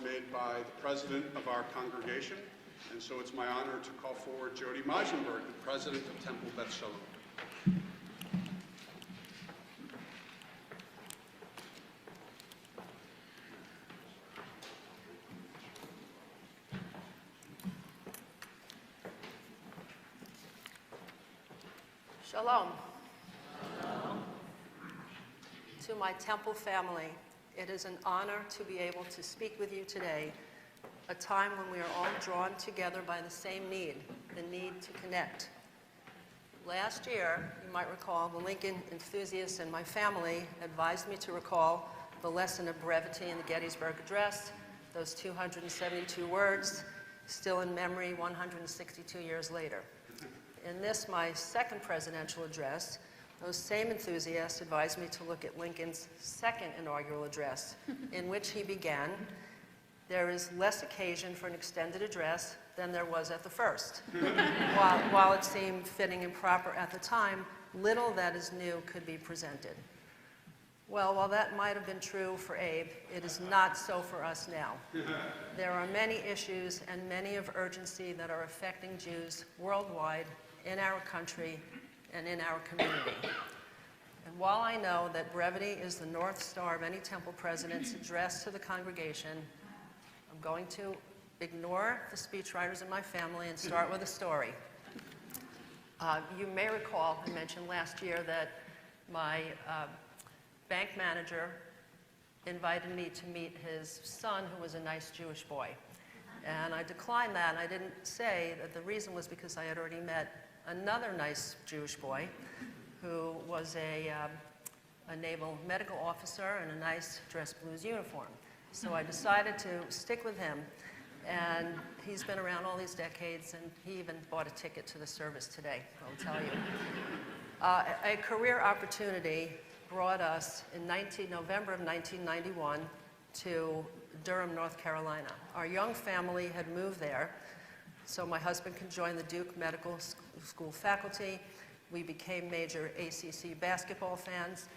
made by the president of our congregation, and so it's my honor to call forward Jody Meisenberg, the president of Temple Beth Shalom. Shalom. To my Temple family, it is an honor to be able to speak with you today, a time when we are all drawn together by the same need, the need to connect. Last year, you might recall, the Lincoln enthusiasts in my family advised me to recall the lesson of brevity in the Gettysburg Address, those 272 words, still in memory 162 years later. In this, my second presidential address, those same enthusiasts advised me to look at Lincoln's second inaugural address, in which he began, "There is less occasion for an extended address than there was at the first." While it seemed fitting and proper at the time, little that is new could be presented. Well, while that might have been true for Abe, it is not so for us now. There are many issues and many of urgency that are affecting Jews worldwide, in our country, and in our community. And while I know that brevity is the North Star of any Temple president's address to the congregation, I'm going to ignore the speechwriters in my family and start with a story. You may recall, I mentioned last year that my bank manager invited me to meet his son, who was a nice Jewish boy. And I declined that, and I didn't say that the reason was because I had already met another nice Jewish boy who was a naval medical officer in a nice dress blues uniform. So I decided to stick with him, and he's been around all these decades, and he even bought a ticket to the service today, I'll tell you. A career opportunity brought us in November of 1991 to Durham, North Carolina. Our young family had moved there, so my husband could join the Duke Medical School faculty. We became major ACC basketball fans,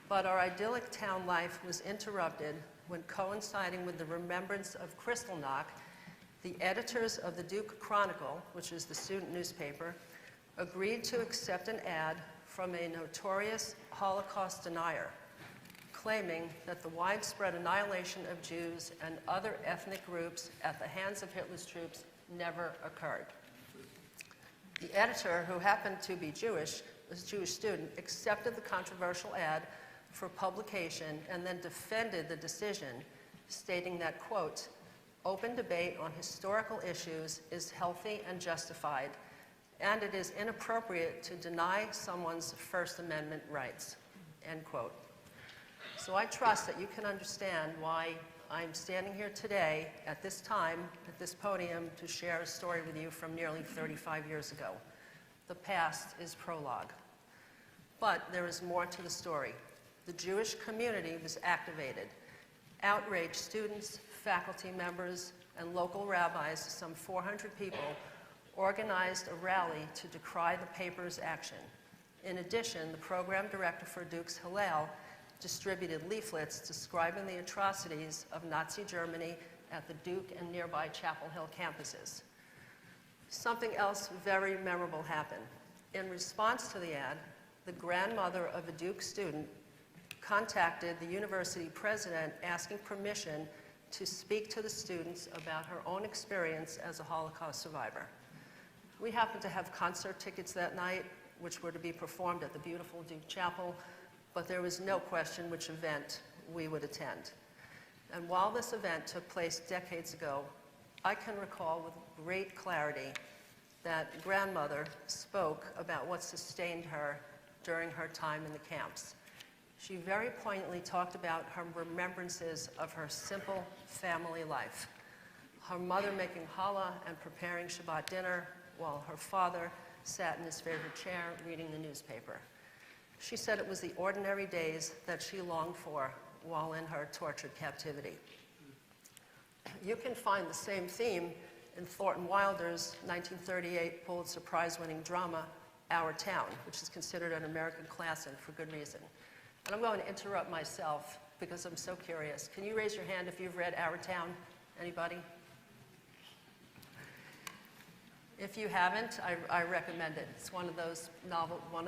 but our idyllic town life was interrupted when, coinciding with the remembrance of Kristallnacht, the editors of the Duke Chronicle, which is the student newspaper, agreed to accept an ad from a notorious Holocaust denier, claiming that the widespread annihilation of Jews and other ethnic groups at the hands of Hitler's troops never occurred. The editor, who happened to be Jewish, was a Jewish student, accepted the controversial ad for publication and then defended the decision, stating that, quote, "Open debate on historical issues is healthy and justified, and it is inappropriate to deny someone's First Amendment rights," end quote. So I trust that you can understand why I'm standing here today at this time, at this podium, to share a story with you from nearly 35 years ago. The past is prologue. But there is more to the story. The Jewish community was activated. Outraged students, faculty members, and local rabbis, some 400 people, organized a rally to decry the paper's action. In addition, the program director for Duke's Hillel distributed leaflets describing the atrocities of Nazi Germany at the Duke and nearby Chapel Hill campuses. Something else very memorable happened. In response to the ad, the grandmother of a Duke student contacted the university president asking permission to speak to the students about her own experience as a Holocaust survivor. We happened to have concert tickets that night, which were to be performed at the beautiful Duke Chapel, but there was no question which event we would attend. And while this event took place decades ago, I can recall with great clarity that grandmother spoke about what sustained her during her time in the camps. She very poignantly talked about her remembrances of her simple family life. Her mother making challah and preparing Shabbat dinner, while her father sat in his favorite chair reading the newspaper. She said it was the ordinary days that she longed for while in her tortured captivity. You can find the same theme in Thornton Wilder's 1938 Pulitzer Prize-winning drama, Our Town, which is considered an American classic for good reason. And I'm going to interrupt myself because I'm so curious. Can you raise your hand if you've read Our Town? Anybody? If you haven't, I recommend it. It's one of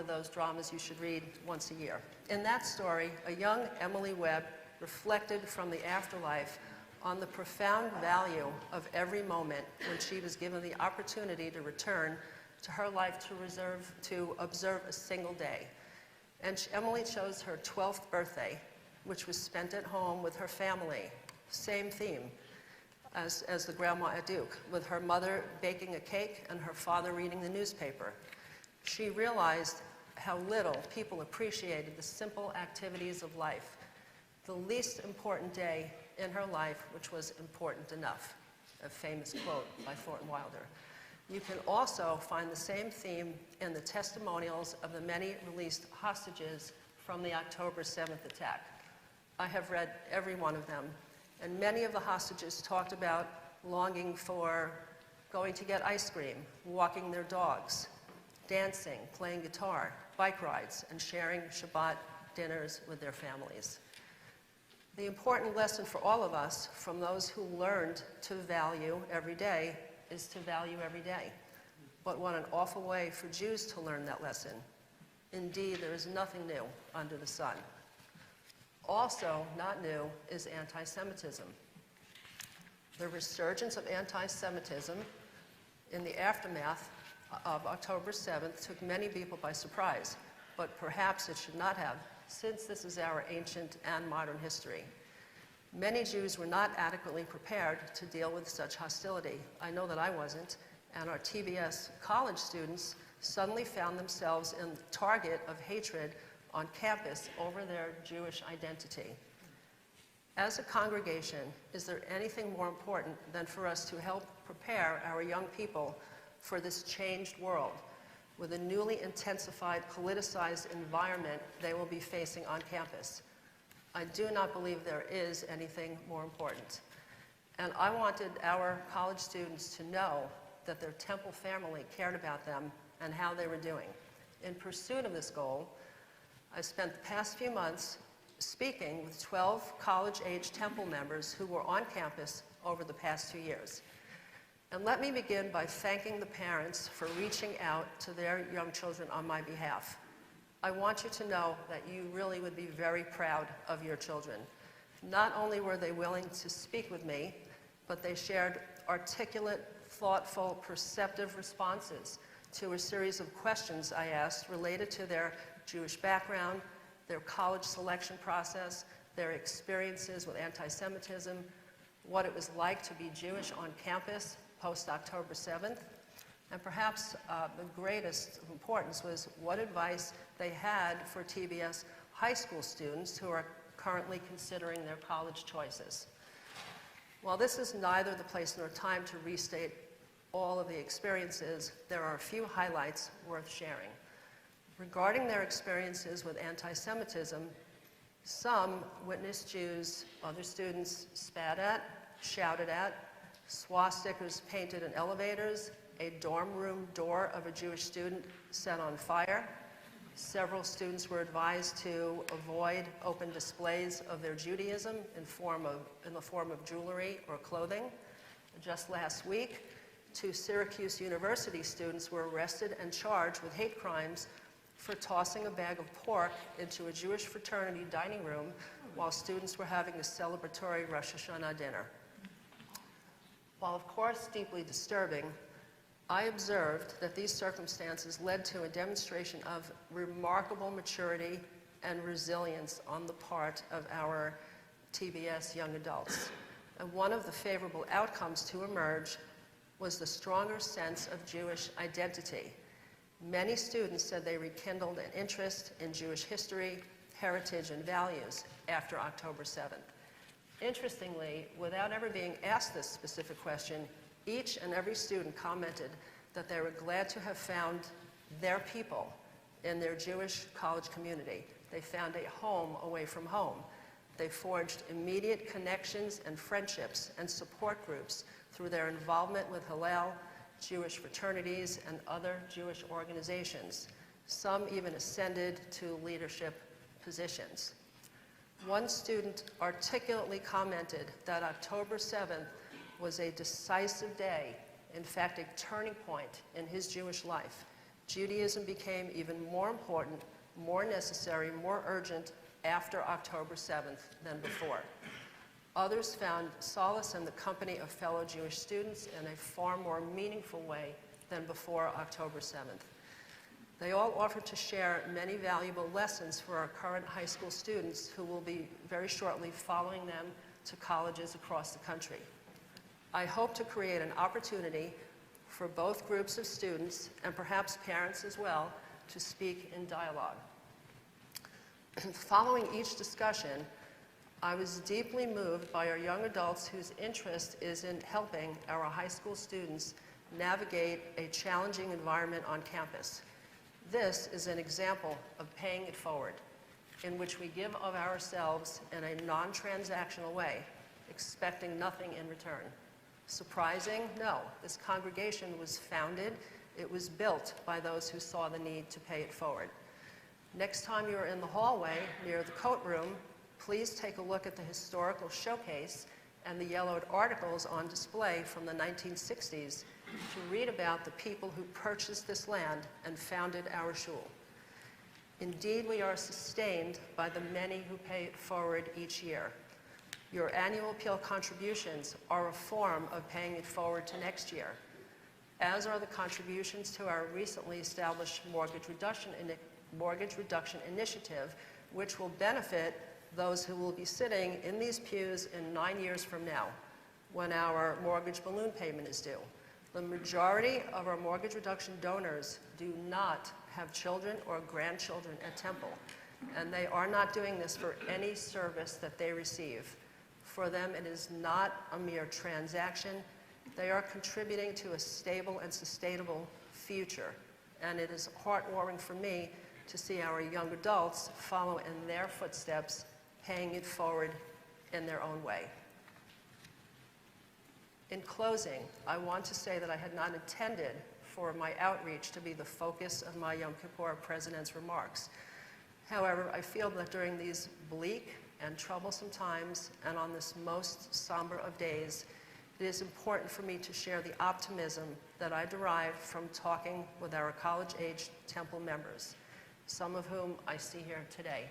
those dramas you should read once a year. In that story, a young Emily Webb reflected from the afterlife on the profound value of every moment when she was given the opportunity to return to her life to observe a single day. And Emily chose her 12th birthday, which was spent at home with her family. Same theme as the grandma at Duke, with her mother baking a cake and her father reading the newspaper. She realized how little people appreciated the simple activities of life, the least important day in her life, which was important enough, a famous quote by Thornton Wilder. You can also find the same theme in the testimonials of the many released hostages from the October 7th attack. I have read every one of them, and many of the hostages talked about longing for going to get ice cream, walking their dogs, dancing, playing guitar, bike rides, and sharing Shabbat dinners with their families. The important lesson for all of us, from those who learned to value every day, is to value every day. But what an awful way for Jews to learn that lesson. Indeed, there is nothing new under the sun. Also not new is anti-Semitism. The resurgence of anti-Semitism in the aftermath of October 7th took many people by surprise, but perhaps it should not have, since this is our ancient and modern history. Many Jews were not adequately prepared to deal with such hostility. I know that I wasn't, and our TBS college students suddenly found themselves in the target of hatred on campus over their Jewish identity. As a congregation, is there anything more important than for us to help prepare our young people for this changed world with a newly intensified, politicized environment they will be facing on campus? I do not believe there is anything more important. And I wanted our college students to know that their Temple family cared about them and how they were doing. In pursuit of this goal, I spent the past few months speaking with 12 college-age Temple members who were on campus over the past 2 years. And let me begin by thanking the parents for reaching out to their young children on my behalf. I want you to know that you really would be very proud of your children. Not only were they willing to speak with me, but they shared articulate, thoughtful, perceptive responses to a series of questions I asked related to their Jewish background, their college selection process, their experiences with anti-Semitism, what it was like to be Jewish on campus post-October 7th, and perhaps the greatest of importance was what advice they had for TBS high school students who are currently considering their college choices. While this is neither the place nor time to restate all of the experiences, there are a few highlights worth sharing. Regarding their experiences with anti-Semitism, some witnessed Jews, other students spat at, shouted at, swastikas painted in elevators, a dorm room door of a Jewish student set on fire. Several students were advised to avoid open displays of their Judaism in the form of jewelry or clothing. Just last week, 2 Syracuse University students were arrested and charged with hate crimes for tossing a bag of pork into a Jewish fraternity dining room while students were having a celebratory Rosh Hashanah dinner. While of course deeply disturbing, I observed that these circumstances led to a demonstration of remarkable maturity and resilience on the part of our TBS young adults. And one of the favorable outcomes to emerge was the stronger sense of Jewish identity. Many students said they rekindled an interest in Jewish history, heritage, and values after October 7th. Interestingly, without ever being asked this specific question, each and every student commented that they were glad to have found their people in their Jewish college community. They found a home away from home. They forged immediate connections and friendships and support groups through their involvement with Hillel, Jewish fraternities, and other Jewish organizations. Some even ascended to leadership positions. One student articulately commented that October 7th was a decisive day, in fact, a turning point in his Jewish life. Judaism became even more important, more necessary, more urgent after October 7th than before. Others found solace in the company of fellow Jewish students in a far more meaningful way than before October 7th. They all offered to share many valuable lessons for our current high school students who will be very shortly following them to colleges across the country. I hope to create an opportunity for both groups of students, and perhaps parents as well, to speak in dialogue. Following each discussion, I was deeply moved by our young adults whose interest is in helping our high school students navigate a challenging environment on campus. This is an example of paying it forward, in which we give of ourselves in a non-transactional way, expecting nothing in return. Surprising? No. This congregation was founded, it was built by those who saw the need to pay it forward. Next time you're in the hallway near the coat room, please take a look at the historical showcase and the yellowed articles on display from the 1960s to read about the people who purchased this land and founded our shul. Indeed, we are sustained by the many who pay it forward each year. Your annual appeal contributions are a form of paying it forward to next year, as are the contributions to our recently established mortgage reduction initiative, which will benefit those who will be sitting in these pews in 9 years from now, when our mortgage balloon payment is due. The majority of our mortgage reduction donors do not have children or grandchildren at Temple, and they are not doing this for any service that they receive. For them, it is not a mere transaction. They are contributing to a stable and sustainable future, and it is heartwarming for me to see our young adults follow in their footsteps, paying it forward in their own way. In closing, I want to say that I had not intended for my outreach to be the focus of my Yom Kippur President's remarks. However, I feel that during these bleak and troublesome times, and on this most somber of days, it is important for me to share the optimism that I derive from talking with our college-aged Temple members, some of whom I see here today.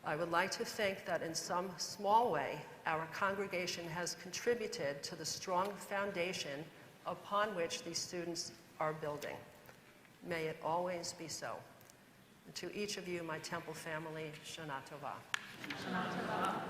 I would like to think that in some small way, our congregation has contributed to the strong foundation upon which these students are building. May it always be so. And to each of you, my Temple family, Shana Tova. Shana Tova.